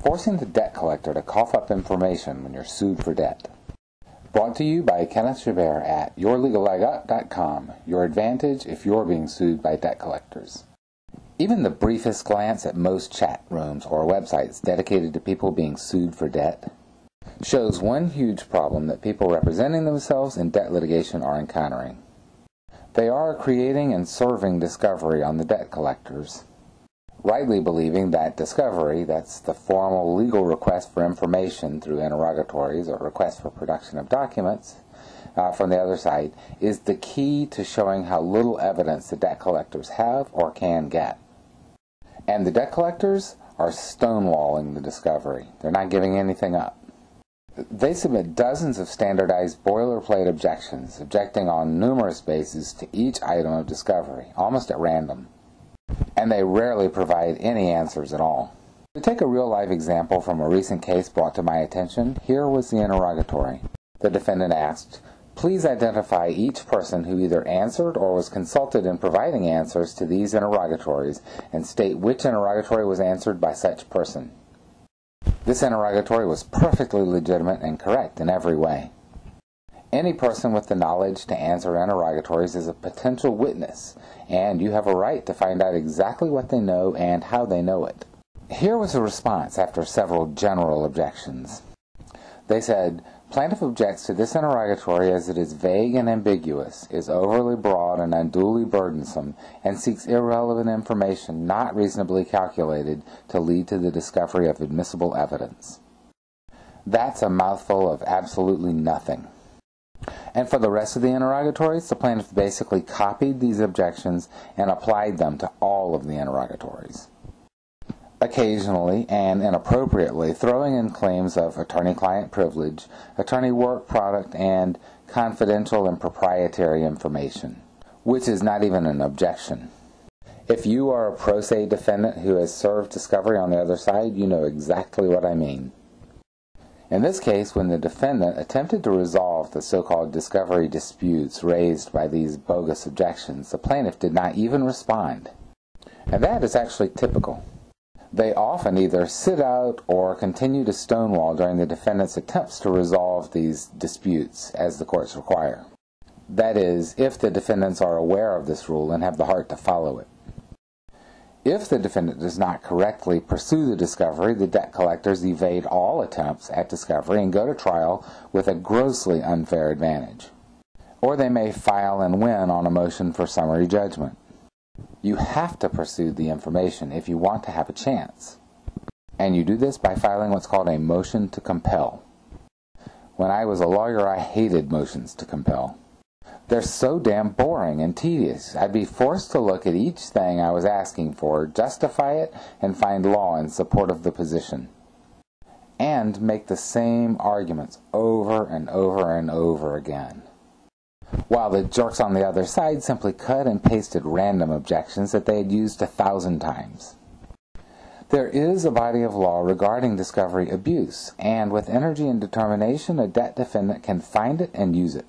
Forcing the debt collector to cough up information when you're sued for debt. Brought to you by Kenneth Chabert at yourlegallegup.com. Your advantage if you're being sued by debt collectors. Even the briefest glance at most chat rooms or websites dedicated to people being sued for debt shows one huge problem that people representing themselves in debt litigation are encountering. They are creating and serving discovery on the debt collectors, rightly believing that discovery, that's the formal legal request for information through interrogatories or request for production of documents from the other side, is the key to showing how little evidence the debt collectors have or can get. And the debt collectors are stonewalling the discovery. They're not giving anything up. They submit dozens of standardized boilerplate objections, objecting on numerous bases to each item of discovery, almost at random. And they rarely provide any answers at all. To take a real-life example from a recent case brought to my attention, here was the interrogatory. The defendant asked, "Please identify each person who either answered or was consulted in providing answers to these interrogatories and state which interrogatory was answered by such person." This interrogatory was perfectly legitimate and correct in every way. Any person with the knowledge to answer interrogatories is a potential witness, and you have a right to find out exactly what they know and how they know it. Here was a response after several general objections. They said, "Plaintiff objects to this interrogatory as it is vague and ambiguous, is overly broad and unduly burdensome, and seeks irrelevant information not reasonably calculated to lead to the discovery of admissible evidence." That's a mouthful of absolutely nothing. And for the rest of the interrogatories, the plaintiff basically copied these objections and applied them to all of the interrogatories. Occasionally and inappropriately throwing in claims of attorney-client privilege, attorney work product, and confidential and proprietary information, which is not even an objection. If you are a pro se defendant who has served discovery on the other side, you know exactly what I mean. In this case, when the defendant attempted to resolve the so-called discovery disputes raised by these bogus objections, the plaintiff did not even respond. And that is actually typical. They often either sit out or continue to stonewall during the defendant's attempts to resolve these disputes as the courts require. That is, if the defendants are aware of this rule and have the heart to follow it. If the defendant does not correctly pursue the discovery, the debt collectors evade all attempts at discovery and go to trial with a grossly unfair advantage. Or they may file and win on a motion for summary judgment. You have to pursue the information if you want to have a chance. And you do this by filing what's called a motion to compel. When I was a lawyer, I hated motions to compel. They're so damn boring and tedious. I'd be forced to look at each thing I was asking for, justify it, and find law in support of the position. And make the same arguments over and over and over again. While the jerks on the other side simply cut and pasted random objections that they had used 1,000 times. There is a body of law regarding discovery abuse, and with energy and determination, a debt defendant can find it and use it.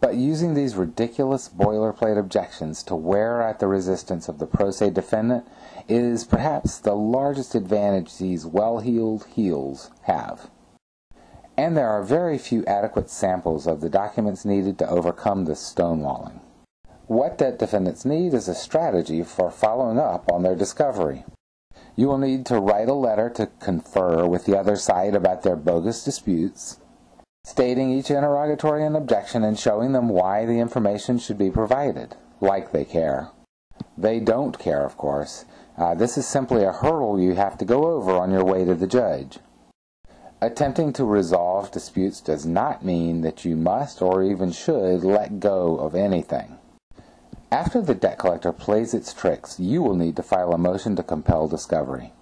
But using these ridiculous boilerplate objections to wear at the resistance of the pro se defendant is perhaps the largest advantage these well-heeled heels have. And there are very few adequate samples of the documents needed to overcome this stonewalling. What debt defendants need is a strategy for following up on their discovery. You will need to write a letter to confer with the other side about their bogus disputes, stating each interrogatory and objection and showing them why the information should be provided, like they care. They don't care, of course. This is simply a hurdle you have to go over on your way to the judge. Attempting to resolve disputes does not mean that you must or even should let go of anything. After the debt collector plays its tricks, you will need to file a motion to compel discovery.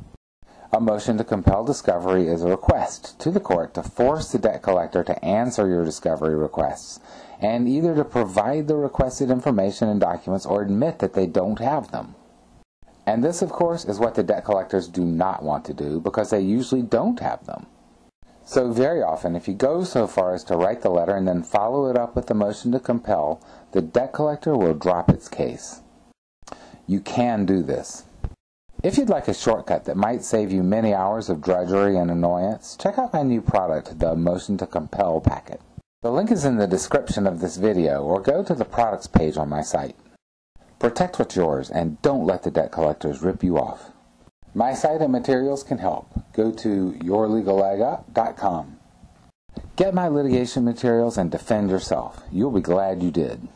A motion to compel discovery is a request to the court to force the debt collector to answer your discovery requests, and either to provide the requested information and documents or admit that they don't have them. And this, of course, is what the debt collectors do not want to do because they usually don't have them. So very often, if you go so far as to write the letter and then follow it up with the motion to compel, the debt collector will drop its case. You can do this. If you'd like a shortcut that might save you many hours of drudgery and annoyance, check out my new product, the Motion to Compel packet. The link is in the description of this video, or go to the products page on my site. Protect what's yours, and don't let the debt collectors rip you off. My site and materials can help. Go to yourlegallegup.com. Get my litigation materials and defend yourself. You'll be glad you did.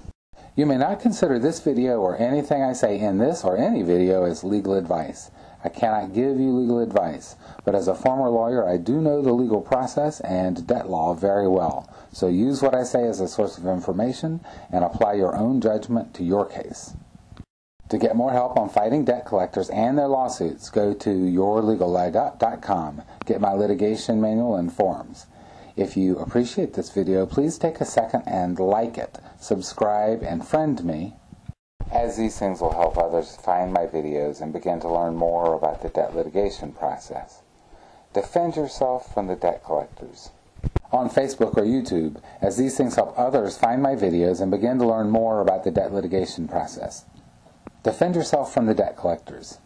You may not consider this video or anything I say in this or any video as legal advice. I cannot give you legal advice, but as a former lawyer, I do know the legal process and debt law very well. So use what I say as a source of information and apply your own judgment to your case. To get more help on fighting debt collectors and their lawsuits, go to yourlegallegup.com. Get my litigation manual and forms. If you appreciate this video, please take a second and like it, subscribe, and friend me, as these things will help others find my videos and begin to learn more about the debt litigation process. Defend yourself from the debt collectors on Facebook or YouTube, as these things help others find my videos and begin to learn more about the debt litigation process. Defend yourself from the debt collectors.